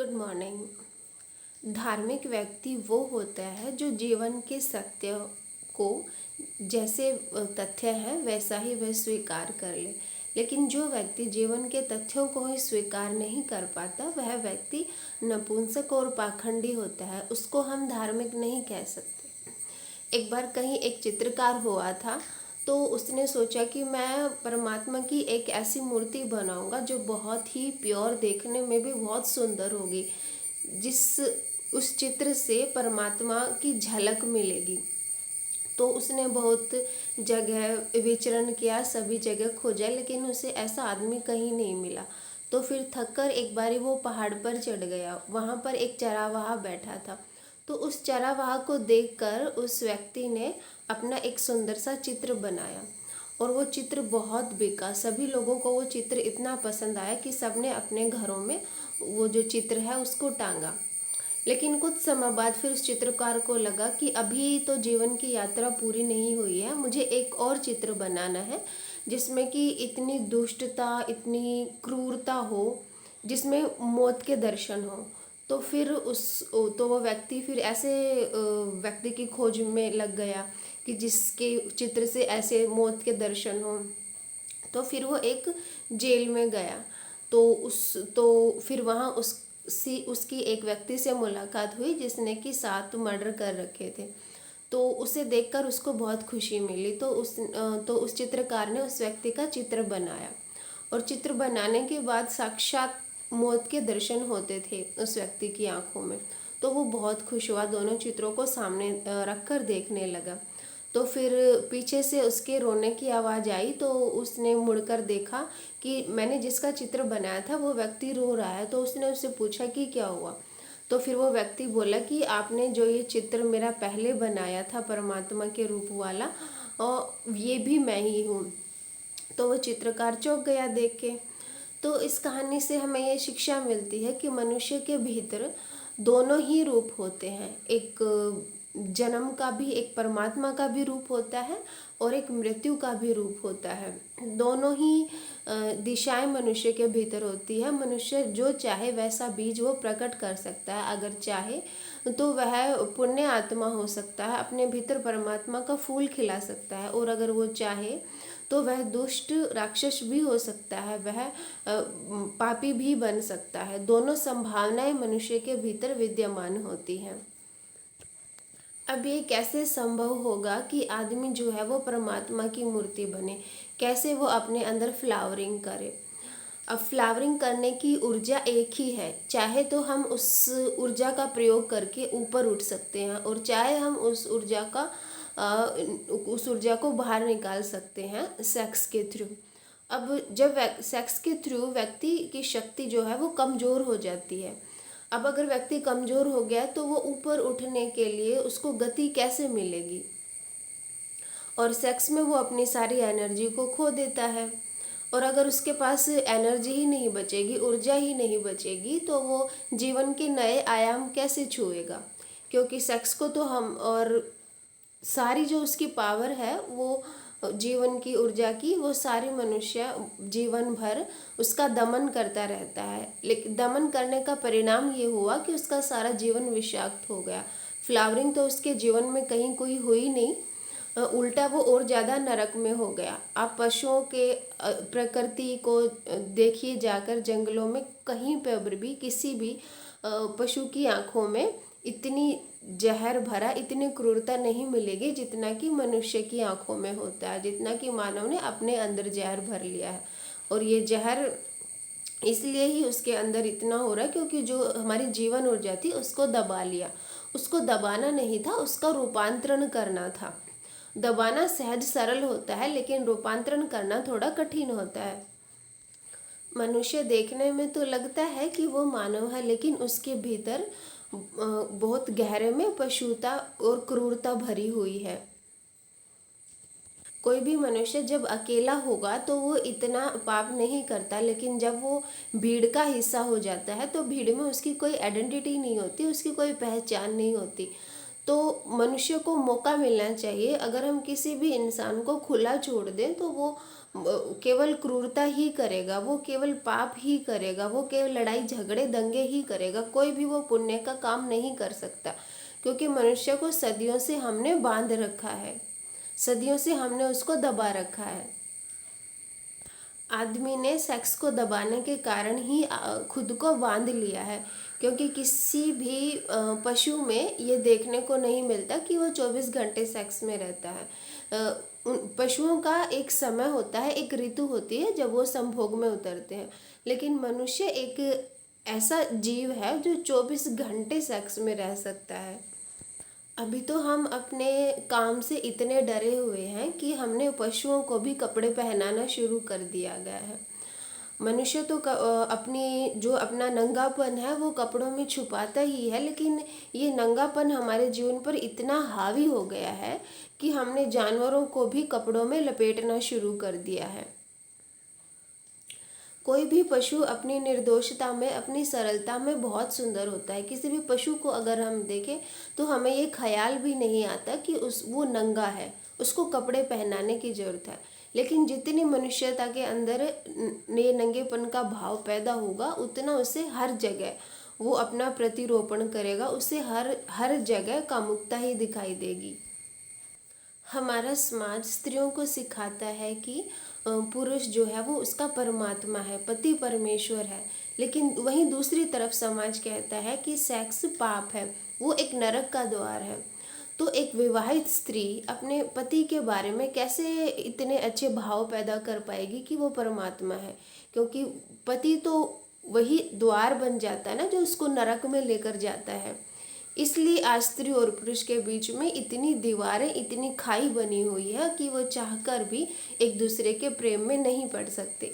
Good morning. धार्मिक व्यक्ति वो होता है जो जीवन के सत्य को जैसे तथ्य हैं वैसा ही वह स्वीकार कर ले। लेकिन जो व्यक्ति जीवन के तथ्यों को ही स्वीकार नहीं कर पाता वह व्यक्ति नपुंसक और पाखंडी होता है, उसको हम धार्मिक नहीं कह सकते। एक बार कहीं एक चित्रकार हुआ था, तो उसने सोचा कि मैं परमात्मा की एक ऐसी मूर्ति बनाऊंगा जो बहुत ही प्योर, देखने में भी बहुत सुंदर होगी, जिस उस चित्र से परमात्मा की झलक मिलेगी। तो उसने बहुत जगह विचरण किया, सभी जगह खोजा, लेकिन उसे ऐसा आदमी कहीं नहीं मिला। तो फिर थककर एक बारी वो पहाड़ पर चढ़ गया। वहाँ पर एक चरावाहा बैठा था। तो उस चरावाहा को देखकर उस व्यक्ति ने अपना एक सुंदर सा चित्र बनाया और वो चित्र बहुत बिका। सभी लोगों को वो चित्र इतना पसंद आया कि सबने अपने घरों में वो जो चित्र है उसको टांगा। लेकिन कुछ समय बाद फिर उस चित्रकार को लगा कि अभी तो जीवन की यात्रा पूरी नहीं हुई है, मुझे एक और चित्र बनाना है जिसमें कि इतनी दुष्टता, इतनी क्रूरता हो, जिसमें मौत के दर्शन हो। तो फिर तो वो व्यक्ति फिर ऐसे व्यक्ति की खोज में लग गया कि जिसके चित्र से ऐसे मौत के दर्शन हो। तो फिर वो एक जेल में गया। तो फिर वहाँ उसकी एक व्यक्ति से मुलाकात हुई जिसने कि 7 मर्डर कर रखे थे। तो उसे देखकर उसको बहुत खुशी मिली। तो उस चित्रकार ने उस व्यक्ति का चित्र बनाया और चित्र बनाने के बाद साक्षात मौत के दर्शन होते थे उस व्यक्ति की आंखों में। तो वो बहुत खुश हुआ, दोनों चित्रों को सामने रखकर देखने लगा। तो फिर पीछे से उसके रोने की आवाज़ आई, तो उसने मुड़कर देखा कि मैंने जिसका चित्र बनाया था वो व्यक्ति रो रहा है। तो उसने उससे पूछा कि क्या हुआ। तो फिर वो व्यक्ति बोला कि आपने जो ये चित्र मेरा पहले बनाया था परमात्मा के रूप वाला, और ये भी मैं ही हूँ। तो वो चित्रकार चौंक गया देख के। तो इस कहानी से हमें ये शिक्षा मिलती है कि मनुष्य के भीतर दोनों ही रूप होते हैं। एक जन्म का भी, एक परमात्मा का भी रूप होता है और एक मृत्यु का भी रूप होता है। दोनों ही दिशाएं मनुष्य के भीतर होती है। मनुष्य जो चाहे वैसा बीज वो प्रकट कर सकता है। अगर चाहे तो वह पुण्य आत्मा हो सकता है, अपने भीतर परमात्मा का फूल खिला सकता है। और अगर वो चाहे तो वह दुष्ट राक्षस भी हो सकता है, वह पापी भी बन सकता है। दोनों संभावनाएं मनुष्य के भीतर विद्यमान होती हैं। अब ये कैसे संभव होगा कि आदमी जो है वो परमात्मा की मूर्ति बने, कैसे वो अपने अंदर फ्लावरिंग करे। अब फ्लावरिंग करने की ऊर्जा एक ही है। चाहे तो हम उस ऊर्जा का प्रयोग करके ऊपर उठ सकते हैं और चाहे हम उस ऊर्जा को बाहर निकाल सकते हैं सेक्स के थ्रू। अब जब सेक्स के थ्रू व्यक्ति की शक्ति जो है वो कमज़ोर हो जाती है। अब अगर व्यक्ति कमज़ोर हो गया तो वो ऊपर उठने के लिए उसको गति कैसे मिलेगी, और सेक्स में वो अपनी सारी एनर्जी को खो देता है। और अगर उसके पास एनर्जी ही नहीं बचेगी, ऊर्जा ही नहीं बचेगी, तो वो जीवन के नए आयाम कैसे छुएगा। क्योंकि सेक्स को तो हम, और सारी जो उसकी पावर है वो जीवन की ऊर्जा की, वो सारी मनुष्य जीवन भर उसका दमन करता रहता है। लेकिन दमन करने का परिणाम ये हुआ कि उसका सारा जीवन विषाक्त हो गया। फ्लावरिंग तो उसके जीवन में कहीं कोई हुई नहीं, उल्टा वो और ज़्यादा नरक में हो गया। आप पशुओं के प्रकृति को देखिए जाकर जंगलों में, कहीं पर भी किसी भी पशु की आंखों में इतनी जहर भरा, इतनी क्रूरता नहीं मिलेगी जितना कि मनुष्य की आंखों में होता है, जितना कि मानव ने अपने अंदर जहर भर लिया है। और ये जहर इसलिए ही उसके अंदर इतना हो रहा है क्योंकि जो हमारी जीवन ऊर्जा थी उसको दबा लिया। उसको दबाना नहीं था, उसका रूपांतरण करना था। दबाना सहज सरल होता है, लेकिन रूपांतरण करना थोड़ा कठिन होता है। मनुष्य देखने में तो लगता है कि वो मानव है, लेकिन उसके भीतर बहुत गहरे में पशुता और क्रूरता भरी हुई है। कोई भी मनुष्य जब अकेला होगा तो वो इतना पाप नहीं करता, लेकिन जब वो भीड़ का हिस्सा हो जाता है तो भीड़ में उसकी कोई आइडेंटिटी नहीं होती, उसकी कोई पहचान नहीं होती। तो मनुष्य को मौका मिलना चाहिए। अगर हम किसी भी इंसान को खुला छोड़ दें तो वो केवल क्रूरता ही करेगा, वो केवल पाप ही करेगा, वो केवल लड़ाई झगड़े दंगे ही करेगा, कोई भी वो पुण्य का काम नहीं कर सकता। क्योंकि मनुष्य को सदियों से हमने बांध रखा है, सदियों से हमने उसको दबा रखा है। आदमी ने सेक्स को दबाने के कारण ही खुद को बांध लिया है। क्योंकि किसी भी पशु में ये देखने को नहीं मिलता कि वो 24 घंटे सेक्स में रहता है। पशुओं का एक समय होता है, एक ऋतु होती है जब वो संभोग में उतरते हैं। लेकिन मनुष्य एक ऐसा जीव है जो 24 घंटे सेक्स में रह सकता है। अभी तो हम अपने काम से इतने डरे हुए हैं कि हमने पशुओं को भी कपड़े पहनाना शुरू कर दिया गया है। मनुष्य तो अपनी जो अपना नंगापन है वो कपड़ों में छुपाता ही है, लेकिन ये नंगापन हमारे जीवन पर इतना हावी हो गया है कि हमने जानवरों को भी कपड़ों में लपेटना शुरू कर दिया है। कोई भी पशु अपनी निर्दोषता में, अपनी सरलता में बहुत सुंदर होता है। किसी भी पशु को अगर हम देखें तो हमें ये ख्याल भी नहीं आता कि वो नंगा है, उसको कपड़े पहनाने की ज़रूरत है। लेकिन जितनी मनुष्यता के अंदर ये नंगेपन का भाव पैदा होगा, उतना उसे हर जगह वो अपना प्रतिरोपण करेगा, उसे हर जगह कामुकता ही दिखाई देगी। हमारा समाज स्त्रियों को सिखाता है कि पुरुष जो है वो उसका परमात्मा है, पति परमेश्वर है। लेकिन वहीं दूसरी तरफ समाज कहता है कि सेक्स पाप है, वो एक नरक का द्वार है। तो एक विवाहित स्त्री अपने पति के बारे में कैसे इतने अच्छे भाव पैदा कर पाएगी कि वो परमात्मा है? क्योंकि पति तो वही द्वार बन जाता है ना, जो उसको नरक में लेकर जाता है। इसलिए आज स्त्री और पुरुष के बीच में इतनी दीवारें, इतनी खाई बनी हुई है कि वो चाहकर भी एक दूसरे के प्रेम में नहीं पड़ सकते।